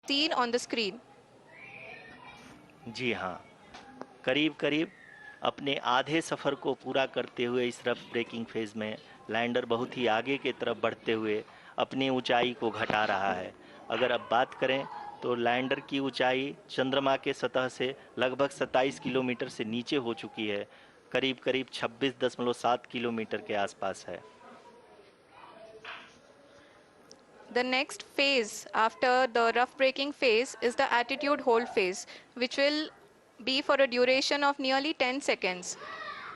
seen on the screen. जी हाँ, करीब करीब अपने आधे सफ़र को पूरा करते हुए इस रफ ब्रेकिंग फेज़ में लैंडर बहुत ही आगे की तरफ बढ़ते हुए अपनी ऊंचाई को घटा रहा है। अगर अब बात करें तो लैंडर की ऊंचाई चंद्रमा के सतह से लगभग 27 किलोमीटर से नीचे हो चुकी है, करीब करीब 26.7 किलोमीटर के आसपास है। The next phase after the rough braking phase is the attitude hold phase, which will be for a duration of nearly 10 seconds.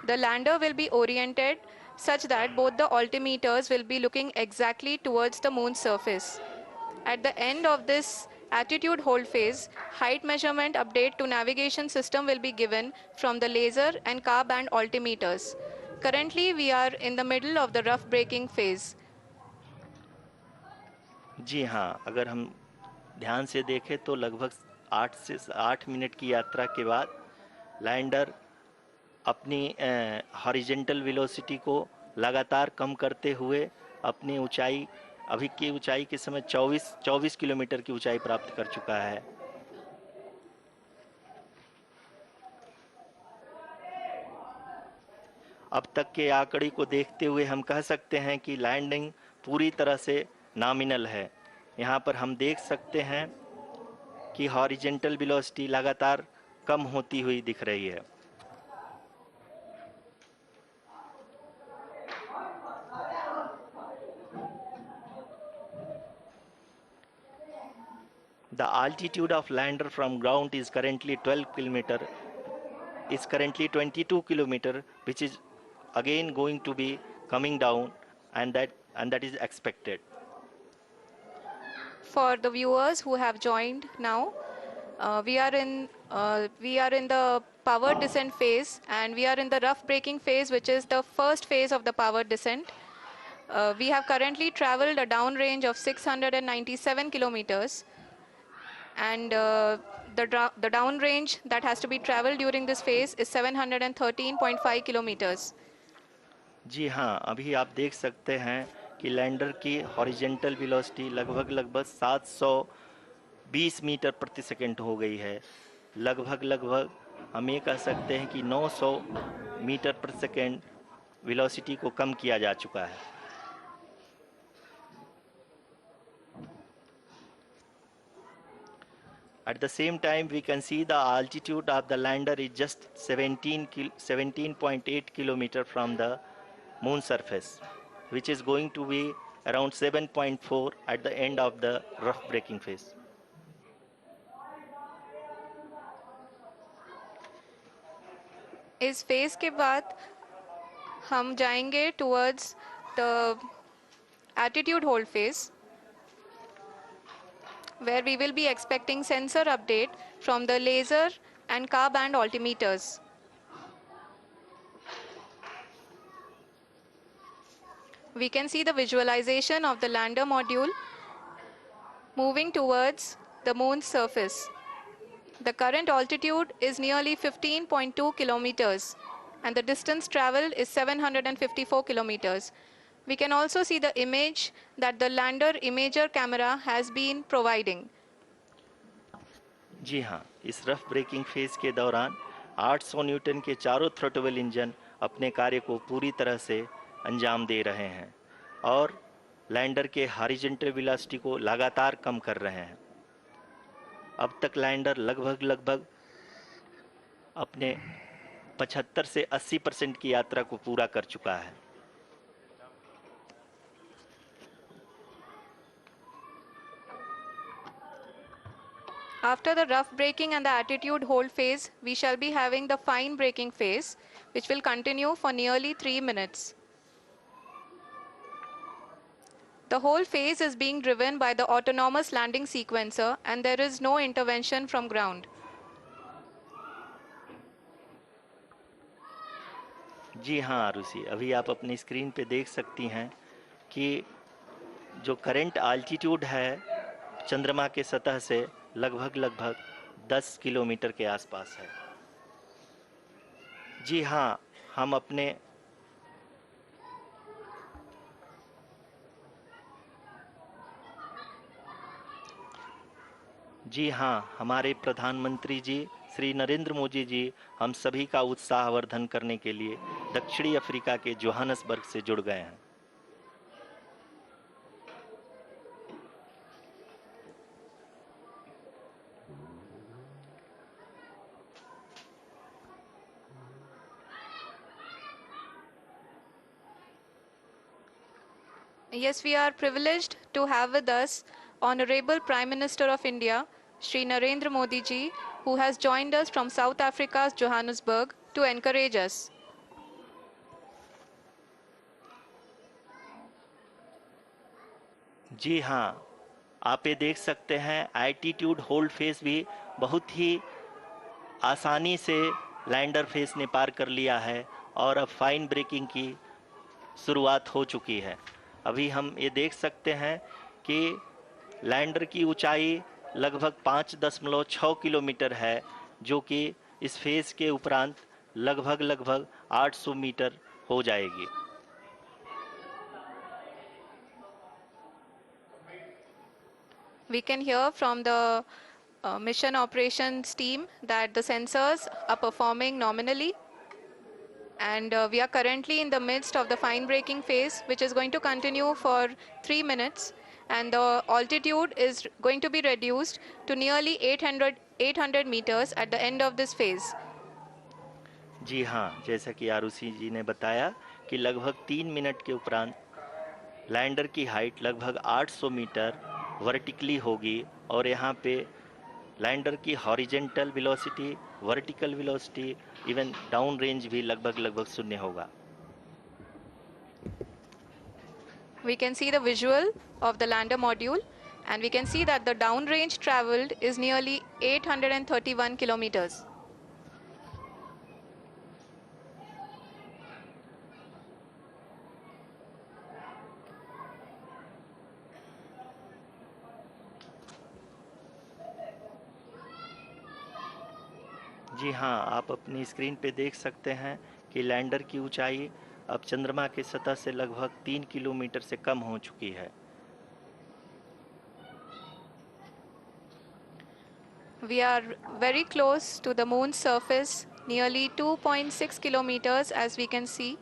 The lander will be oriented such that both the altimeters will be looking exactly towards the moon's surface. At the end of this attitude hold phase, height measurement update to navigation system will be given from the laser and car band altimeters. Currently, we are in the middle of the rough braking phase. जी हाँ, अगर हम ध्यान से देखें तो लगभग 8 minute की यात्रा के बाद लैंडर अपनी हॉरिजेंटल वेलोसिटी को लगातार कम करते हुए अपनी ऊंचाई, अभी की ऊंचाई के समय 24 किलोमीटर की ऊंचाई प्राप्त कर चुका है। अब तक के आंकड़े को देखते हुए हम कह सकते हैं कि लैंडिंग पूरी तरह से नॉमिनल है। यहाँ पर हम देख सकते हैं कि हॉरिजेंटल वेलोसिटी लगातार कम होती हुई दिख रही है। The altitude of lander from ground is currently 12 kilometer, is currently 22 kilometer, which is again going to be coming down, and that is expected. For the viewers who have joined now, we are in the power descent phase, and we are in the rough braking phase, which is the first phase of the power descent. We have currently traveled a downrange of 697 kilometers, and the downrange that has to be traveled during this phase is 713.5 kilometers. जी हाँ, अभी आप देख सकते हैं कि lander की horizontal velocity लगभग 720 metre प्रति सेकंड हो गई है। लगभग हम ये कह सकते हैं कि 900 मीटर प्रति सेकंड वेलोसिटी को कम किया जा चुका है। At the same time, we can see the altitude of the lander is just 17.8 kilometer from the moon surface, which is going to be around 7.4 at the end of the rough braking phase. इस phase के बाद हम जाएंगे towards the attitude hold phase, where we will be expecting sensor update from the laser and car band altimeters. We can see the visualization of the lander module moving towards the moon's surface. The current altitude is nearly 15.2 kilometers, and the distance traveled is 754 kilometers. We can also see the image that the lander imager camera has been providing. जी हाँ, इस rough breaking phase के दौरान 800 Newton के चारों throttle engine अपने कार्य को पूरी तरह से अंजाम दे रहे हैं और लैंडर के हॉरिजॉन्टल वेलोसिटी को लगातार कम कर रहे हैं। अब तक लैंडर लगभग अपने 75 से 80% की यात्रा को पूरा कर चुका है। After the rough braking and the attitude hold phase, we shall be having the fine braking phase, which will continue for nearly 3 minutes. The whole phase is being driven by the autonomous landing sequencer, and there is no intervention from ground. जी हाँ आरुषि, अभी आप अपनी screen पे देख सकती हैं कि जो करंट आल्टीट्यूड है चंद्रमा के सतह से लगभग 10 किलोमीटर के आसपास है। जी हाँ, हम अपने जी हाँ, हमारे प्रधानमंत्री जी श्री नरेंद्र मोदी जी हम सभी का उत्साहवर्धन करने के लिए दक्षिणी अफ्रीका के जोहानसबर्ग से जुड़ गए हैं। Yes, we are privileged to have with us Honorable Prime Minister of India, Shri Narendra Modi ji, who has joined us from South Africa's Johannesburg to encourage us. जी हाँ, आप ये देख सकते हैं एल्टीट्यूड होल्ड फेस भी बहुत ही आसानी से लैंडर फेस ने पार कर लिया है और अब फाइन ब्रेकिंग की शुरुआत हो चुकी है। अभी हम ये देख सकते हैं कि लैंडर की ऊंचाई लगभग 5.6 किलोमीटर है, जो कि इस फेज के उपरांत लगभग लगभग 800 मीटर हो जाएगी। We can hear from the mission operations team that the sensors are performing nominally, and we are currently in the midst of the fine braking phase, which is going to continue for 3 minutes, and the altitude is going to be reduced to nearly 800 meters at the end of this phase. जी हाँ, जैसा कि आरुषि जी ने बताया कि लगभग 3 minute के उपरांत lander की हाइट लगभग 800 मीटर वर्टिकली होगी और यहाँ पे लैंडर की horizontal velocity, vertical velocity, even down range भी लगभग लगभग शून्य होगा। We can see the visual of the lander module, and we can see that the downrange traveled is nearly 831 kilometers. जी हाँ, आप अपनी स्क्रीन पे देख सकते हैं कि लैंडर की ऊंचाई अब चंद्रमा की सतह से लगभग 3 किलोमीटर से कम हो चुकी है। We are very close to the moon's surface, nearly 2.6 kilometers as we can see.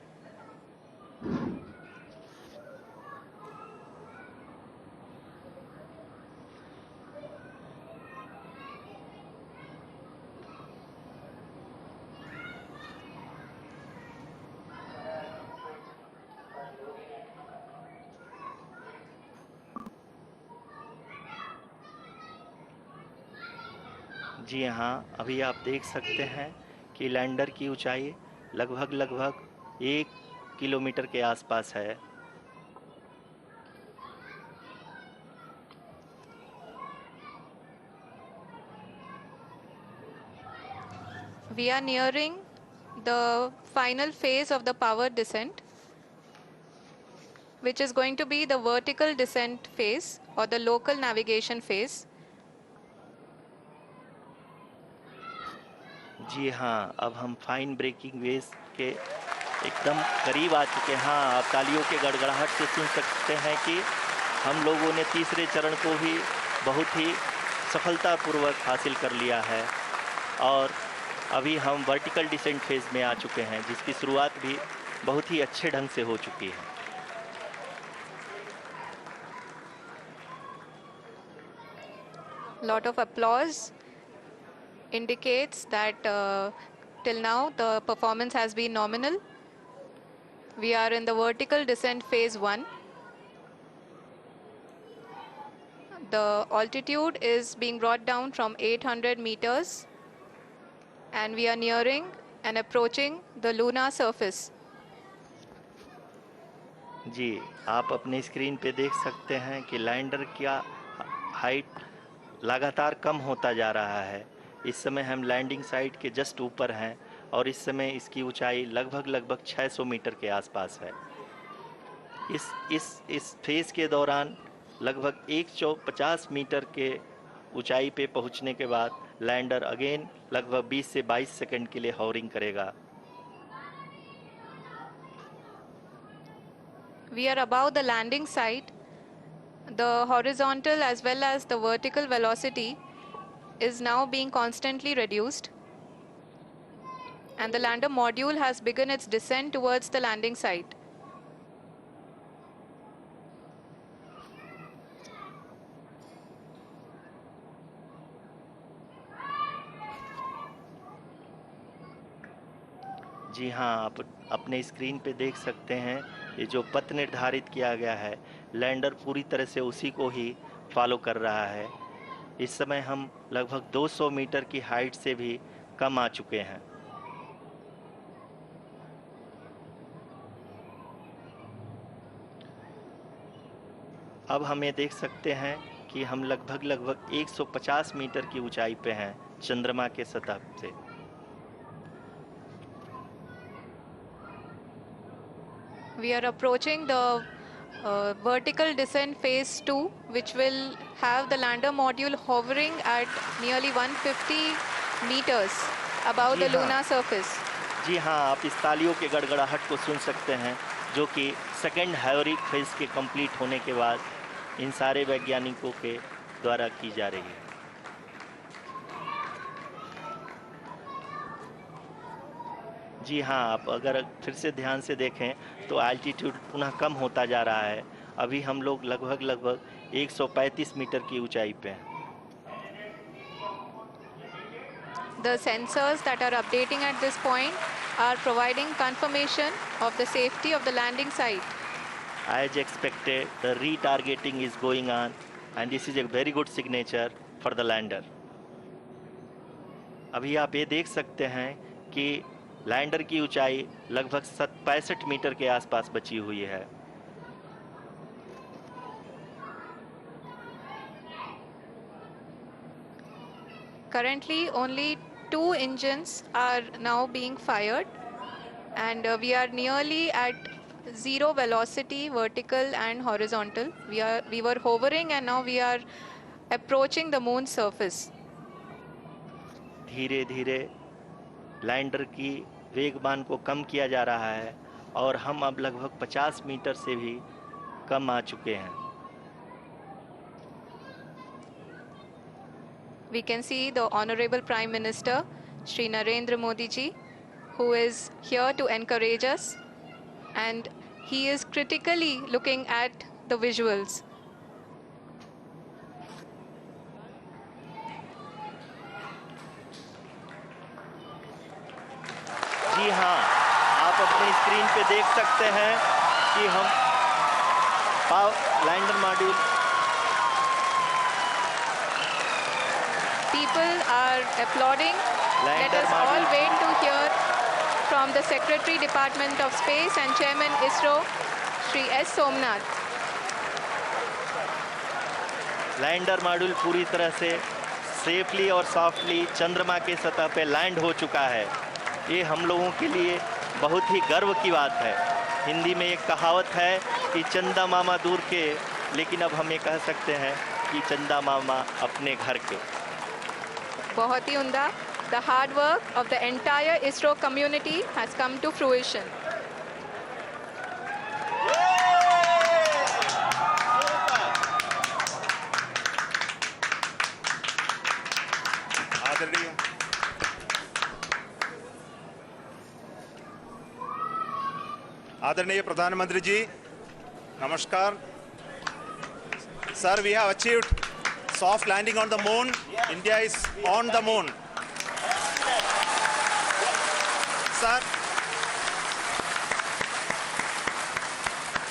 जी हाँ, अभी आप देख सकते हैं कि लैंडर की ऊंचाई लगभग लगभग 1 किलोमीटर के आसपास है। We are nearing the final phase of the power descent, which is going to be the vertical descent phase or the local navigation phase. जी हाँ, अब हम फाइन ब्रेकिंग वेव के एकदम करीब आ चुके हैं। हाँ, आप तालियों के गड़गड़ाहट से सुन सकते हैं कि हम लोगों ने तीसरे चरण को भी बहुत ही सफलतापूर्वक हासिल कर लिया है और अभी हम वर्टिकल डिसेंट फेज में आ चुके हैं, जिसकी शुरुआत भी बहुत ही अच्छे ढंग से हो चुकी है। Lot of applause indicates that till now the performance has been nominal. We are in the vertical descent phase 1. The altitude is being brought down from 800 meters, and we are nearing and approaching the lunar surface. जी, आप अपनी screen पे देख सकते हैं कि lander का height लगातार कम होता जा रहा है। इस समय हम लैंडिंग साइट के जस्ट ऊपर हैं और इस समय इसकी ऊंचाई लगभग लगभग 600 मीटर के आसपास है। इस फेज के दौरान लगभग 150 मीटर के ऊंचाई पे पहुंचने के बाद लैंडर अगेन लगभग 20 से 22 सेकंड के लिए हॉवरिंग करेगा। We are above the landing site. The horizontal as well as the vertical velocity is now being constantly reduced, and the lander module has begun its descent towards the landing site. जी हाँ, आप अपने screen पे देख सकते हैं ये जो पथ निर्धारित किया गया है, लैंडर पूरी तरह से उसी को ही फॉलो कर रहा है। इस समय हम लगभग 200 मीटर की हाइट से भी कम आ चुके हैं। अब हम ये देख सकते हैं कि हम लगभग 150 मीटर की ऊंचाई पे हैं चंद्रमा के सतह से। We are approaching the vertical descent phase 2, which will have the lander module hovering at nearly 150 meters above ji the हाँ, lunar surface. जी हाँ, आप इस तालियों के गड़गड़ाहट को सुन सकते हैं जो कि सेकेंड हायोरिक फेज के कंप्लीट होने के बाद इन सारे वैज्ञानिकों के द्वारा की जा रही है। जी हाँ, आप अगर फिर से ध्यान से देखें तो एल्टीट्यूड पुनः कम होता जा रहा है। अभी हम लोग लगभग 135 मीटर की ऊंचाई पे हैं। The sensors that are updating at this point are providing confirmation of the safety of the landing site. As expected, the retargeting is going on and this is a very good signature for the lander. अभी आप ये देख सकते हैं कि lander की ऊंचाई लगभग 65 मीटर के आसपास बची हुई है। Currently, only 2 engines are now being fired, and we are nearly at zero velocity, vertical and horizontal. We were hovering, and now we are approaching the moon's surface. धीरे धीरे लैंडर की वेगमान को कम किया जा रहा है और हम अब लगभग 50 मीटर से भी कम आ चुके हैं। We can see the Honorable Prime Minister, Shri Narendra Modi ji, who is here to encourage us, and he is critically looking at the visuals. जी हाँ, आप अपनी स्क्रीन पे देख सकते हैं कि हम lander module People are applauding. Let us all wait to hear from the Secretary Department of Space and Chairman ISRO, Shri S. Somnath. Lander module पूरी तरह से सेफली और सॉफ्टली चंद्रमा के सतह पे लैंड हो चुका है। ये हम लोगों के लिए बहुत ही गर्व की बात है। हिंदी में एक कहावत है कि चंदा मामा दूर के, लेकिन अब हम ये कह सकते हैं कि चंदा मामा अपने घर के। बहुत ही उम्दा. The hard work of the entire ISRO community has come to fruition. आदरणीय प्रधानमंत्री जी, नमस्कार. Sir, we have achieved soft landing on the moon. India is on the moon. Sir,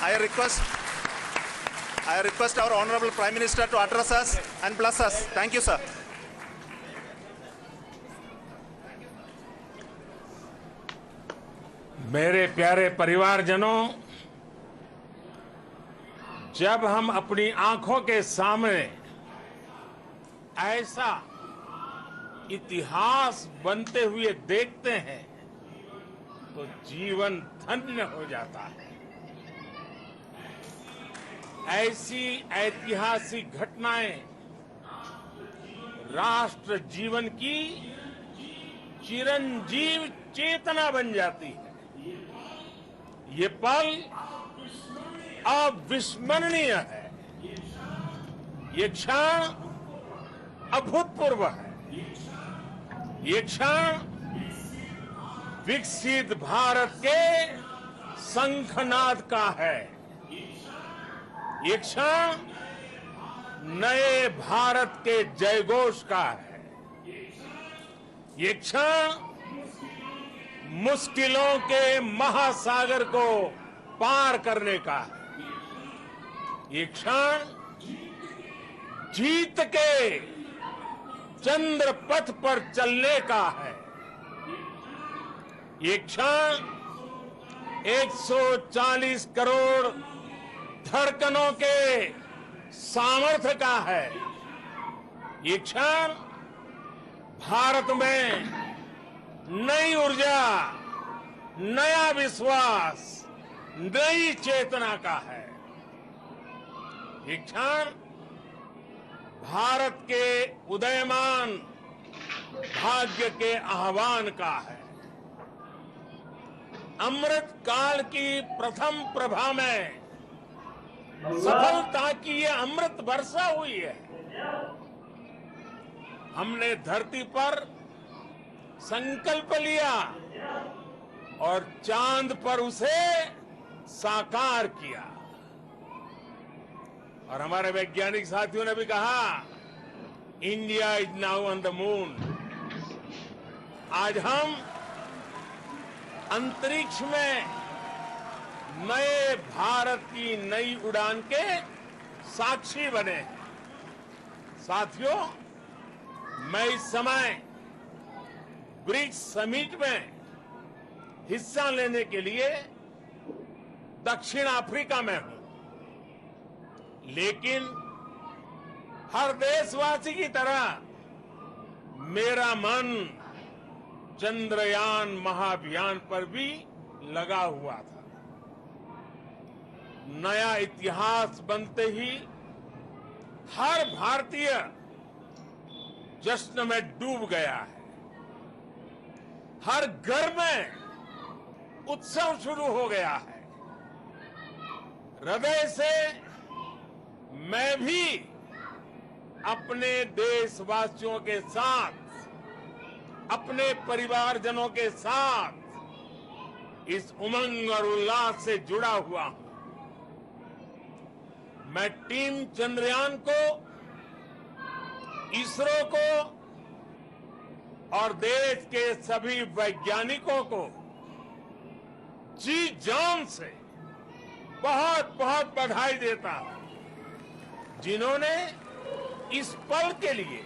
I request our Honorable Prime Minister to address us and bless us. Thank you, sir. मेरे प्यारे परिवारजनों, जब हम अपनी आंखों के सामने ऐसा इतिहास बनते हुए देखते हैं तो जीवन धन्य हो जाता है। ऐसी ऐतिहासिक घटनाएं राष्ट्र जीवन की चिरंजीव चेतना बन जाती है। ये पल अविस्मरणीय है। ये क्षण अभूतपूर्व है। ये क्षण विकसित भारत के शंखनाद का है। ये क्षण नए भारत के जयघोष का है। ये क्षण मुश्किलों के महासागर को पार करने का है। ये क्षण जीत के चंद्र पथ पर चलने का है। ये क्षण 140 करोड़ धड़कनों के सामर्थ्य का है। ये क्षण भारत में नई ऊर्जा, नया विश्वास, नई चेतना का है। ये क्षण भारत के उदयमान भाग्य के आह्वान का है। अमृत काल की प्रथम प्रभा में सफलता की ये अमृत वर्षा हुई है। हमने धरती पर संकल्प लिया और चांद पर उसे साकार किया। और हमारे वैज्ञानिक साथियों ने भी कहा, India is now on the moon. आज हम अंतरिक्ष में नए भारत की नई उड़ान के साक्षी बने। साथियों, मैं इस समय ब्रिक्स समिट में हिस्सा लेने के लिए दक्षिण अफ्रीका में हूं, लेकिन हर देशवासी की तरह मेरा मन चंद्रयान महाअभियान पर भी लगा हुआ था। नया इतिहास बनते ही हर भारतीय जश्न में डूब गया है। हर घर में उत्सव शुरू हो गया है। हृदय से मैं भी अपने देशवासियों के साथ, अपने परिवारजनों के साथ इस उमंग और उल्लास से जुड़ा हुआ हूं। मैं टीम चंद्रयान को, इसरो को और देश के सभी वैज्ञानिकों को जी जान से बहुत बहुत बधाई देता हूं, जिन्होंने इस पल के लिए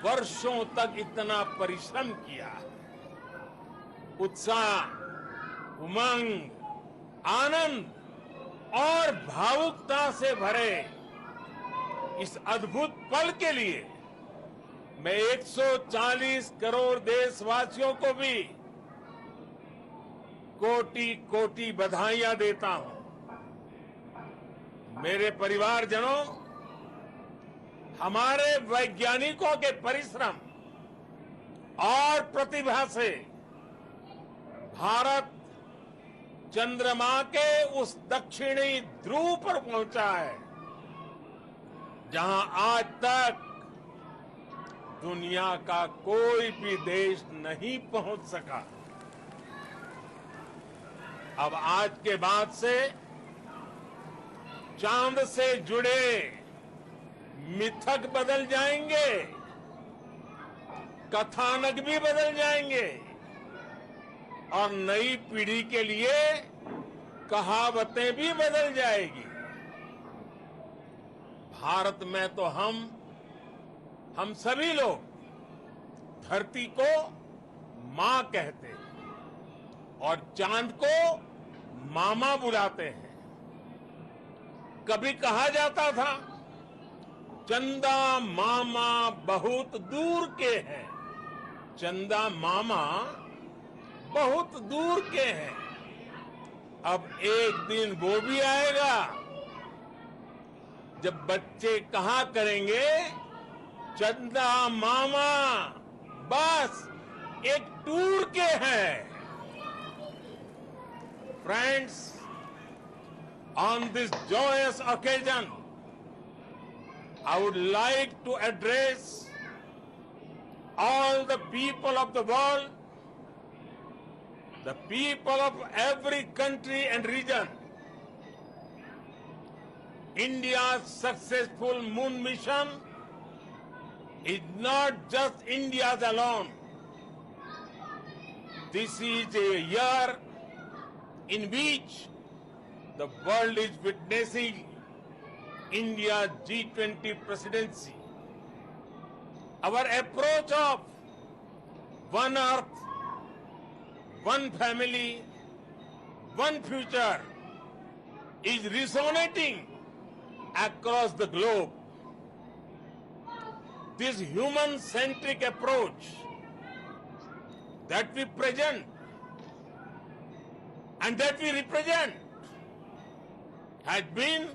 वर्षों तक इतना परिश्रम किया। उत्साह, उमंग, आनंद और भावुकता से भरे इस अद्भुत पल के लिए मैं 140 करोड़ देशवासियों को भी कोटि कोटि बधाइयां देता हूं। मेरे परिवारजनों, हमारे वैज्ञानिकों के परिश्रम और प्रतिभा से भारत चंद्रमा के उस दक्षिणी ध्रुव पर पहुंचा है, जहां आज तक दुनिया का कोई भी देश नहीं पहुंच सका। अब आज के बाद से चांद से जुड़े मिथक बदल जाएंगे, कथानक भी बदल जाएंगे और नई पीढ़ी के लिए कहावतें भी बदल जाएगी। भारत में तो हम सभी लोग धरती को मां कहते हैं और चांद को मामा बुलाते हैं। कभी कहा जाता था, चंदा मामा बहुत दूर के हैं। चंदा मामा बहुत दूर के हैं। अब एक दिन वो भी आएगा जब बच्चे कहा करेंगे, चंदा मामा बस एक टूर के हैं। Friends, on this joyous occasion, I would like to address all the people of the world, the people of every country and region, India's successful moon mission is not just India's alone. This is a year in which the world is witnessing India's G20 presidency. Our approach of one earth, one family, one future is resonating across the globe. This human-centric approach that we present and that we represent has been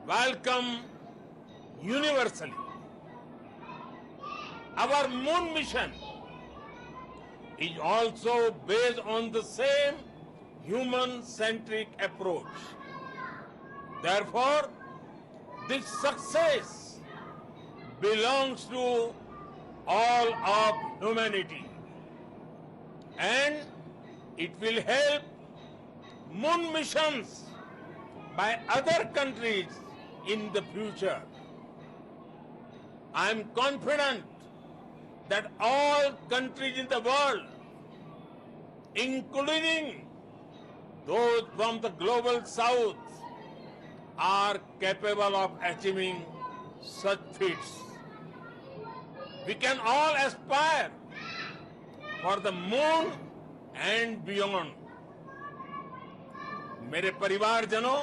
welcomed universally. Our moon mission is also based on the same human-centric approach. Therefore, this success belongs to all of humanity, and it will help moon missions by other countries in the future. I am confident that all countries in the world, including those from the global south, are capable of achieving such feats. We can all aspire for the moon and beyond. मेरे परिवारजनों,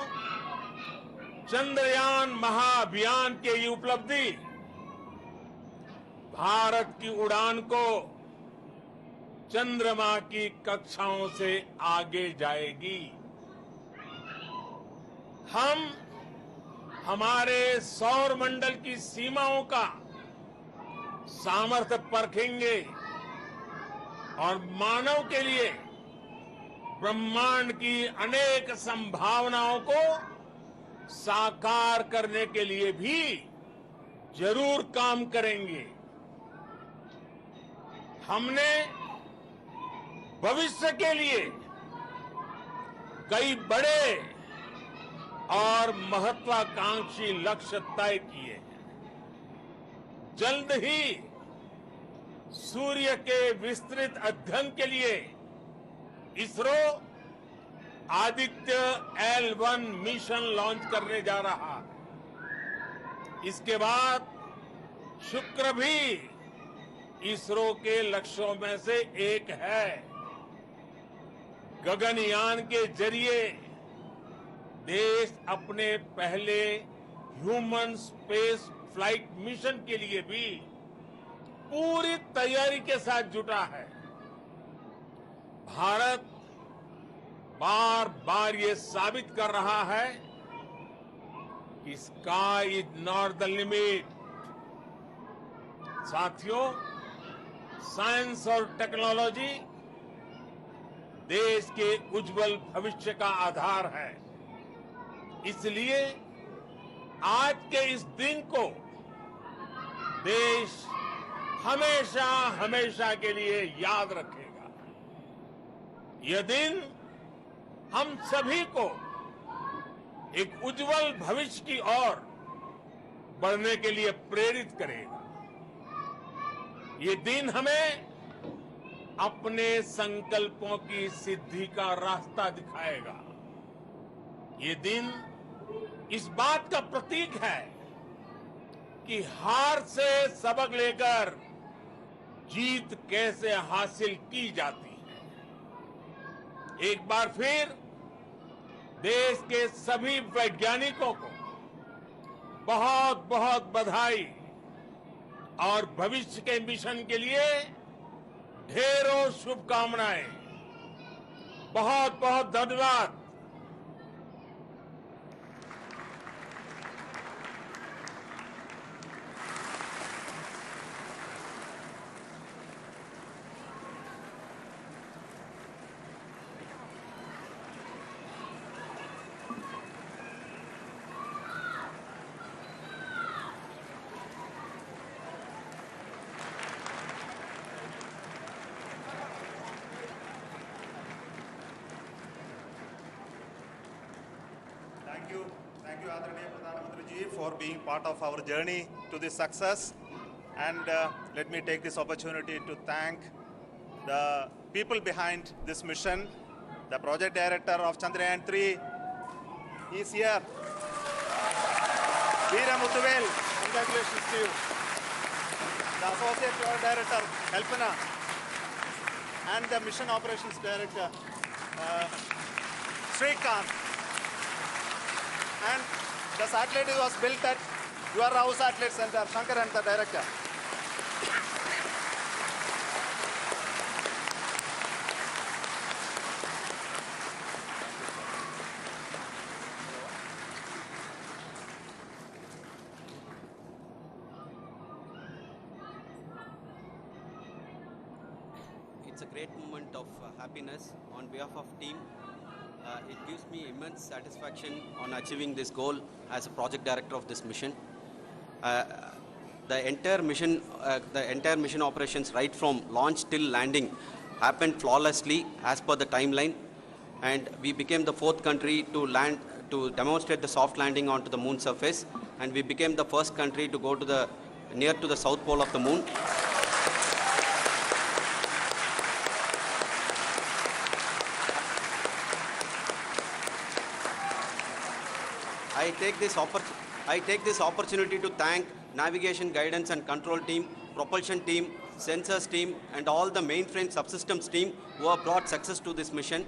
चंद्रयान महाअभियान की ये उपलब्धि भारत की उड़ान को चंद्रमा की कक्षाओं से आगे जाएगी। हम हमारे सौर मंडल की सीमाओं का सामर्थ्य परखेंगे और मानव के लिए ब्रह्मांड की अनेक संभावनाओं को साकार करने के लिए भी जरूर काम करेंगे। हमने भविष्य के लिए कई बड़े और महत्वाकांक्षी लक्ष्य तय किए हैं। जल्द ही सूर्य के विस्तृत अध्ययन के लिए ISRO Aditya L1 mission launch करने जा रहा है। इसके बाद शुक्र भी इसरो के लक्ष्यों में से एक है। गगनयान के जरिए देश अपने पहले ह्यूमन स्पेस फ्लाइट मिशन के लिए भी पूरी तैयारी के साथ जुटा है। भारत बार बार ये साबित कर रहा है कि sky is not the limit. साथियों, साइंस और टेक्नोलॉजी देश के उज्जवल भविष्य का आधार है। इसलिए आज के इस दिन को देश हमेशा हमेशा के लिए याद रखेगा। यह दिन हम सभी को एक उज्जवल भविष्य की ओर बढ़ने के लिए प्रेरित करेगा। ये दिन हमें अपने संकल्पों की सिद्धि का रास्ता दिखाएगा। ये दिन इस बात का प्रतीक है कि हार से सबक लेकर जीत कैसे हासिल की जाती है। एक बार फिर देश के सभी वैज्ञानिकों को बहुत बहुत बधाई और भविष्य के मिशन के लिए ढेरों शुभकामनाएं। बहुत बहुत धन्यवाद। Thank you, Adranaya Pradhan Mantri ji, for being part of our journey to this success. And let me take this opportunity to thank the people behind this mission. The project director of Chandrayan 3 is here. Veera Muthuvel, congratulations to you. The associate project director, Kalpana, and the mission operations director, Srikanth. And the satellite was built at your house satellite center, Chandrayan, the director. It's a great moment of happiness on behalf of team. It gives me immense satisfaction on achieving this goal as a project director of this mission. The entire mission operations right from launch till landing happened flawlessly as per the timeline, and we became the fourth country to land to demonstrate the soft landing onto the moon surface, and we became the first country to go to the near to the south pole of the moon. I take this opportunity to thank navigation, guidance and control team, propulsion team, sensors team and all the mainframe subsystems team who have brought success to this mission.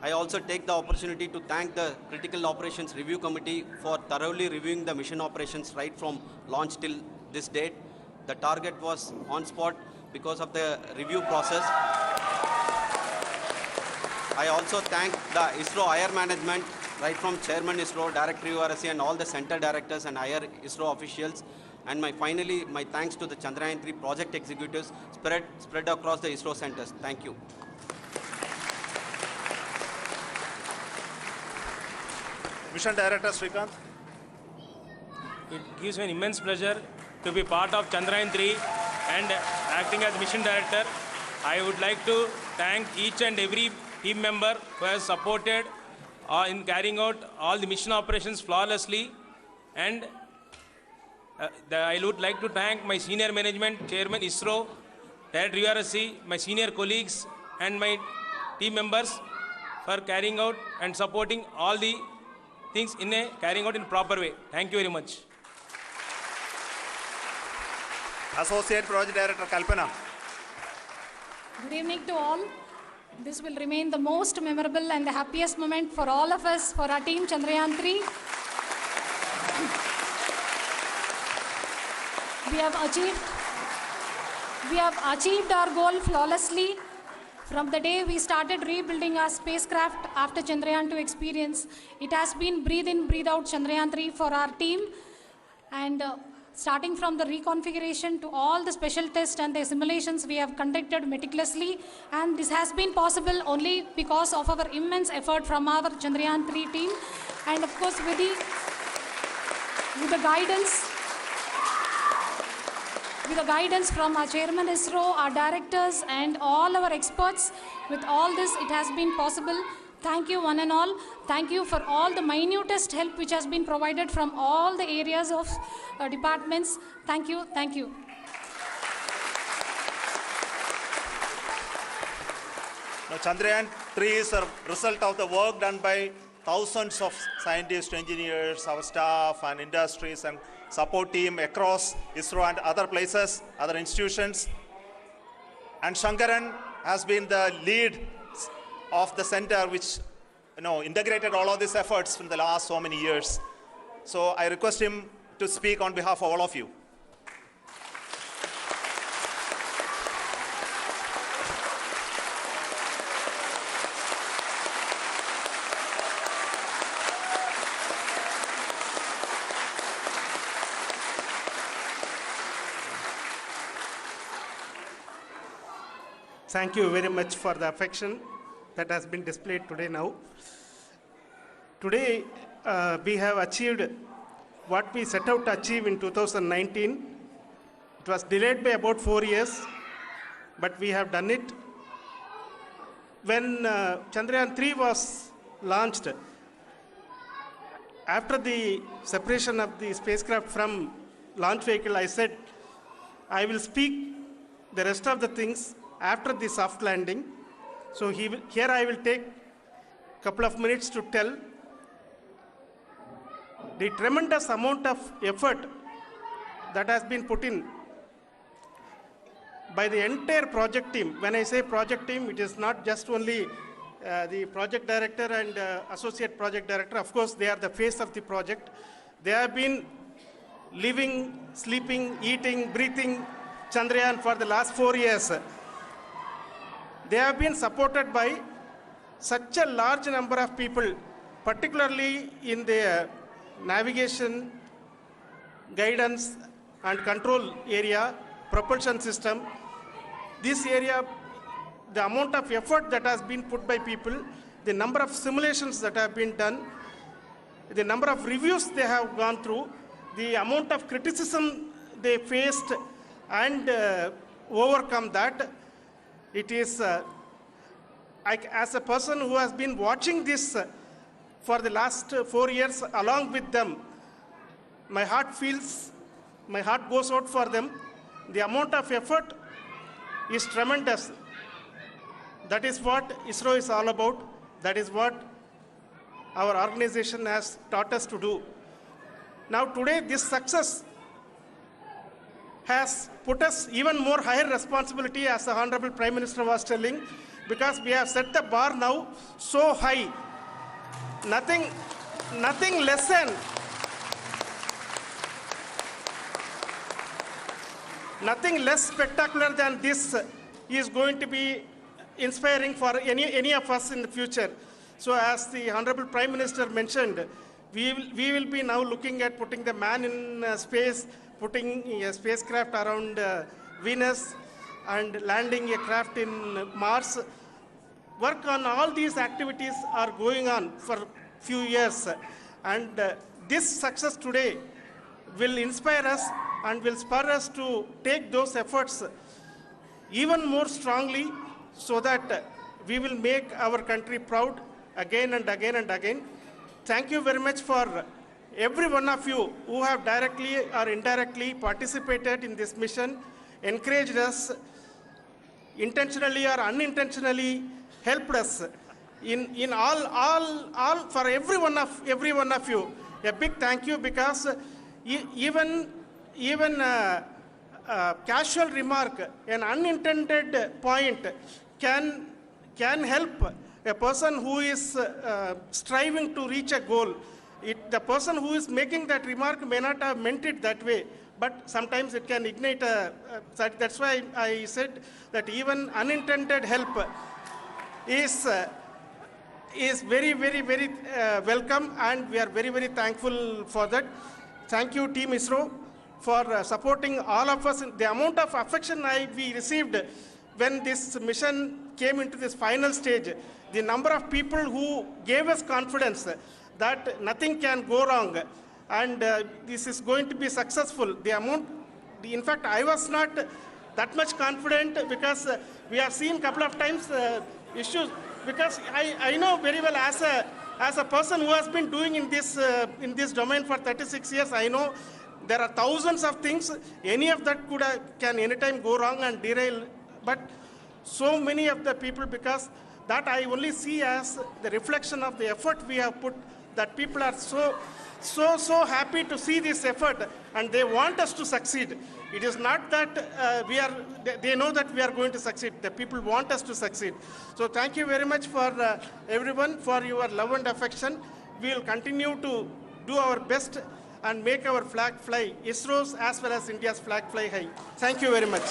I also take the opportunity to thank the Critical Operations Review Committee for thoroughly reviewing the mission operations right from launch till this date. The target was on spot because of the review process. I also thank the ISRO higher management, right from Chairman ISRO, Director URSC, and all the center directors and higher ISRO officials. And finally, my thanks to the Chandrayan 3 project executives spread across the ISRO centers. Thank you. Mission Director Srikanth. It gives me an immense pleasure to be part of Chandrayan 3 and acting as Mission Director. I would like to thank each and every team member who has supported in carrying out all the mission operations flawlessly. And I would like to thank my senior management, Chairman ISRO, Director URSC, my senior colleagues and my team members for carrying out and supporting all the things carrying out in proper way. Thank you very much. Associate Project Director Kalpana. Good evening to all. This will remain the most memorable and the happiest moment for all of us, for our team Chandrayan 3. We have achieved our goal flawlessly. From the day we started rebuilding our spacecraft after Chandrayan 2 experience, it has been breathe in, breathe out Chandrayan 3 for our team. And starting from the reconfiguration to all the special tests and the simulations we have conducted meticulously, and this has been possible only because of our immense effort from our Chandrayan 3 team, and of course with the guidance from our Chairman ISRO, our directors and all our experts. With all this, it has been possible. Thank you one and all. Thank you for all the minutest help which has been provided from all the areas of departments. Thank you. Thank you. Now, Chandrayan 3 is a result of the work done by thousands of scientists, engineers, our staff and industries and support team across ISRO and other places, other institutions. And Shankaran has been the lead of the center which integrated all of these efforts in the last so many years. So I request him to speak on behalf of all of you. Thank you very much for the affection that has been displayed today now. Today, we have achieved what we set out to achieve in 2019. It was delayed by about 4 years, but we have done it. When Chandrayan 3 was launched, after the separation of the spacecraft from launch vehicle, I said I will speak the rest of the things after the soft landing. So here I will take a couple of minutes to tell the tremendous amount of effort that has been put in by the entire project team. When I say project team, it is not just only the project director and associate project director. Of course, they are the face of the project. They have been living, sleeping, eating, breathing Chandrayan for the last 4 years. They have been supported by such a large number of people, particularly in the navigation, guidance and control area, propulsion system. This area, the amount of effort that has been put by people, the number of simulations that have been done, the number of reviews they have gone through, the amount of criticism they faced and overcome that, it is, as a person who has been watching this for the last 4 years along with them, my heart goes out for them. The amount of effort is tremendous. That is what ISRO is all about. That is what our organization has taught us to do. Now today this success has put us even more higher responsibility, as the Honorable Prime Minister was telling, because we have set the bar now so high. Nothing less spectacular than this is going to be inspiring for any of us in the future. So as the Honorable Prime Minister mentioned, we will be now looking at putting the man in space, putting a spacecraft around Venus and landing a craft in Mars. Work on all these activities are going on for few years, and this success today will inspire us and will spur us to take those efforts even more strongly, so that we will make our country proud again and again and again. Thank you very much for every one of you who have directly or indirectly participated in this mission, encouraged us, intentionally or unintentionally helped us in all for every one of you. A big thank you, because even casual remark, an unintended point can help a person who is striving to reach a goal. The person who is making that remark may not have meant it that way, but sometimes it can ignite that's why I said that even unintended help is very, very, very welcome, and we are very, very thankful for that. Thank you, Team ISRO, for supporting all of us. The amount of affection we received when this mission came into this final stage, the number of people who gave us confidence that nothing can go wrong and this is going to be successful. In fact, I was not that much confident, because we have seen a couple of times issues, because I know very well, as a person who has been doing in this domain for 36 years, I know there are thousands of things. Any of that can anytime go wrong and derail. But so many of the people, because that I only see as the reflection of the effort we have put, that people are so happy to see this effort and they want us to succeed. It is not that they know that we are going to succeed. The people want us to succeed. So thank you very much for everyone for your love and affection. We will continue to do our best and make our flag fly, ISRO's as well as India's flag fly high. Thank you very much.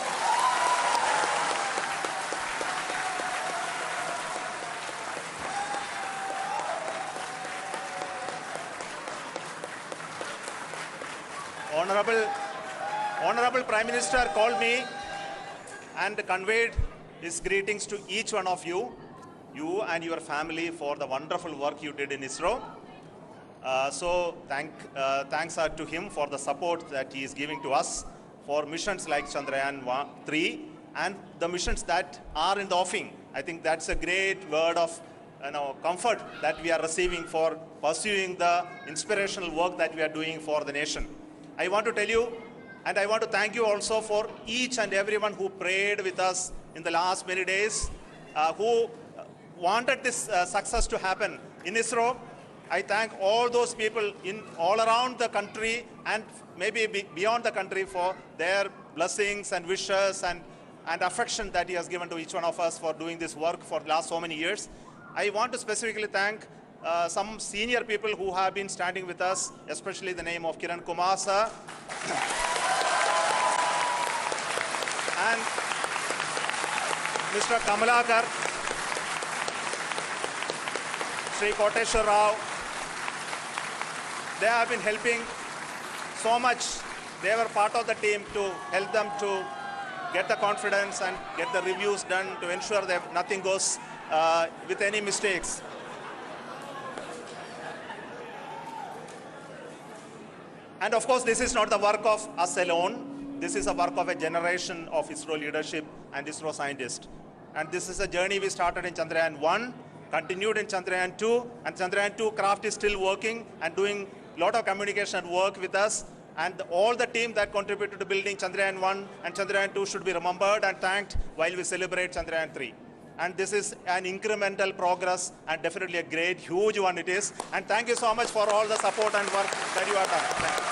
Honorable Prime Minister called me and conveyed his greetings to each one of you and your family, for the wonderful work you did in ISRO. So thanks are to him for the support that he is giving to us for missions like Chandrayan 3 and the missions that are in the offing. I think that's a great word of comfort that we are receiving for pursuing the inspirational work that we are doing for the nation. I want to tell you, and I want to thank you also for each and everyone who prayed with us in the last many days, who wanted this success to happen in ISRO. I thank all those people in all around the country and maybe beyond the country for their blessings and wishes and affection that he has given to each one of us for doing this work for the last so many years. I want to specifically thank some senior people who have been standing with us, especially the name of Kiran Kumar sir and Mr. Kamalakar, Sri Koteshwar Rao. They have been helping so much. They were part of the team to help them to get the confidence and get the reviews done to ensure that nothing goes with any mistakes. And of course, this is not the work of us alone. This is a work of a generation of ISRO leadership and ISRO scientists. And this is a journey we started in Chandrayan 1, continued in Chandrayan 2, and Chandrayan 2 craft is still working and doing a lot of communication work with us. And all the team that contributed to building Chandrayan 1 and Chandrayan 2 should be remembered and thanked while we celebrate Chandrayan 3. And this is an incremental progress and definitely a great, huge one it is. And thank you so much for all the support and work that you have done. Thank you.